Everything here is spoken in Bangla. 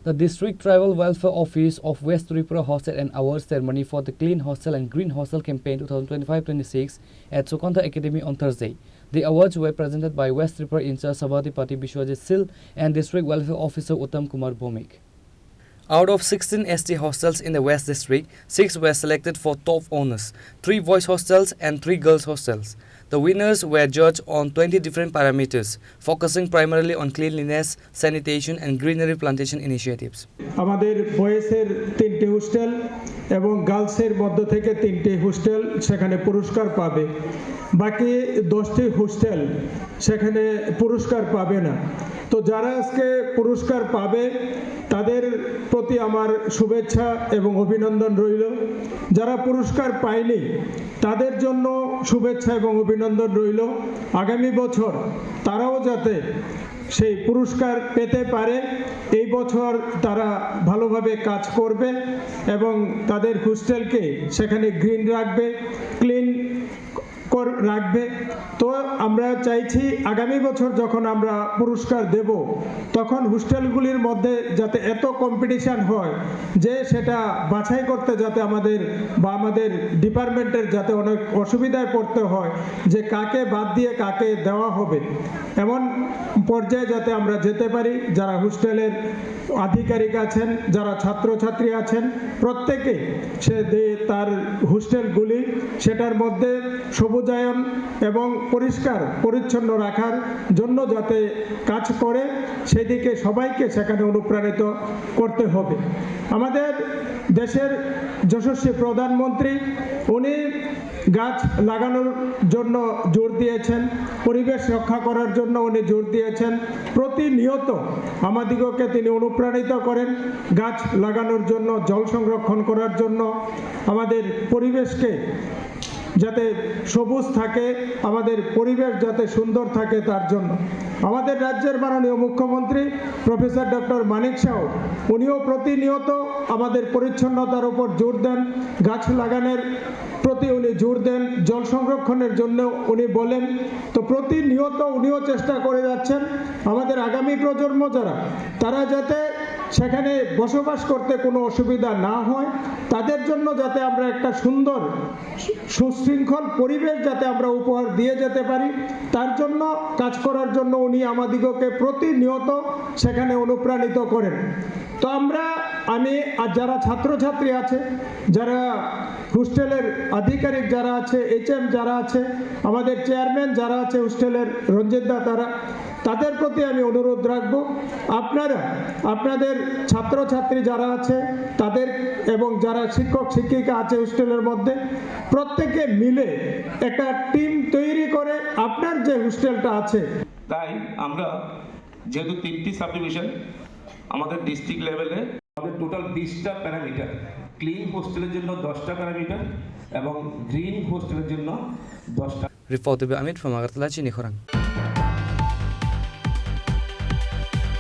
The District Tribal Welfare Office of West Tripura hosted an award ceremony for the Clean Hostel and Green Hostel campaign 2025-26 at Sukanta Academy on Thursday. The awards were presented by West Tripura in-charge Sabhatipati Bishwajit Sil and District Welfare Officer Uttam Kumar Bhomik. Out of 16 ST hostels in the West District, 6 were selected for top honors, 3 boys hostels and 3 girls hostels. The winners were judged on 20 different parameters, focusing primarily on cleanliness, sanitation and greenery plantation initiatives. আমাদের বয়েসের 3টে হোস্টেল এবং গার্লসের মধ্য থেকে 3টে হোস্টেল সেখানে পুরস্কার পাবে। বাকি 10টি হোস্টেল সেখানে পুরস্কার পাবে না। তো যারা আজকে পুরস্কার পাবে তাদের প্রতি আমার শুভেচ্ছা এবং অভিনন্দন রইল। যারা পুরস্কার পায়নি তাদের জন্য শুভেচ্ছা এবং অভিনন্দন রইল। আগামী বছর তারাও যাতে সেই পুরস্কার পেতে পারে, এই বছর তারা ভালোভাবে কাজ করবে এবং তাদের হোস্টেলকে সেখানে গ্রিন রাখবে, ক্লিন রাখবে। তো আমরা চাইছি আগামী বছর যখন আমরা পুরস্কার দেব তখন হোস্টেলগুলির মধ্যে যাতে এত কম্পিটিশন হয় যে সেটা বাছাই করতে যাতে আমাদের ডিপার্টমেন্টের যাতে অনেক অসুবিধায় পড়তে হয় যে কাকে বাদ দিয়ে কাকে দেওয়া হবে, এমন পর্যায়ে যাতে আমরা যেতে পারি। যারা হোস্টেলের আধিকারিক আছেন, যারা ছাত্রছাত্রী আছেন, প্রত্যেকে সে তার হোস্টেলগুলি সেটার মধ্যে সবুজায়ন এবং পরিষ্কার পরিচ্ছন্ন রাখার জন্য যাতে কাজ করে সেদিকে সবাইকে সেখানে অনুপ্রাণিত করতে হবে। আমাদের দেশের যশস্বী প্রধানমন্ত্রী উনি গাছ লাগানোর জন্য জোর দিয়েছেন, পরিবেশ রক্ষা করার জন্য উনি জোর দিয়েছেন। প্রতিনিয়ত আমাদিগকে তিনি অনুপ্রাণিত করেন গাছ লাগানোর জন্য, জল সংরক্ষণ করার জন্য, আমাদের পরিবেশকে যাতে সবুজ থাকে, আমাদের পরিবেশ যাতে সুন্দর থাকে তার জন্য। আমাদের রাজ্যের মাননীয় মুখ্যমন্ত্রী প্রফেসর ডক্টর মানিক সাহ উনিও প্রতিনিয়ত আমাদের পরিচ্ছন্নতার উপর জোর দেন, গাছ লাগানোর প্রতি উনি জোর দেন, জল সংরক্ষণের জন্য উনি বলেন। তো প্রতিনিয়ত উনিও চেষ্টা করে যাচ্ছেন আমাদের আগামী প্রজন্ম যারা তারা যাতে সেখানে বসবাস করতে কোনো অসুবিধা না হয়, তাদের জন্য যাতে আমরা একটা সুন্দর সুশৃঙ্খল পরিবেশ যাতে আমরা উপহার দিয়ে যেতে পারি তার জন্য কাজ করার জন্য উনি আমাদিগকে প্রতিনিয়ত সেখানে অনুপ্রাণিত করেন। তো আমি আর যারা ছাত্রছাত্রী আছে, যারা হোস্টেলের আধিকারিক যারা আছে, HM যারা আছে, আমাদের চেয়ারম্যান যারা আছে হোস্টেলের রঞ্জিত দা, তাদের প্রতি আমি অনুরোধ রাখবো আপনারা আপনাদের ছাত্রছাত্রী যারা আছে তাদের এবং যারা শিক্ষক শিক্ষিকা আছে হোস্টেলের মধ্যে প্রত্যেকে মিলে একটা টিম তৈরি করে আপনার যে হোস্টেলটা আছে। তাই আমরা যেহেতু 3টি সাব ডিভিশন আমাদের ডিস্ট্রিক্ট লেভেলে আমাদের টোটাল 20টা প্যারামিটার, ক্লিন হোস্টেলের জন্য 10টা প্যারামিটার এবং গ্রিন হোস্টেলের জন্য 10টা। Report by Amit from Agartala, Chini Khorang.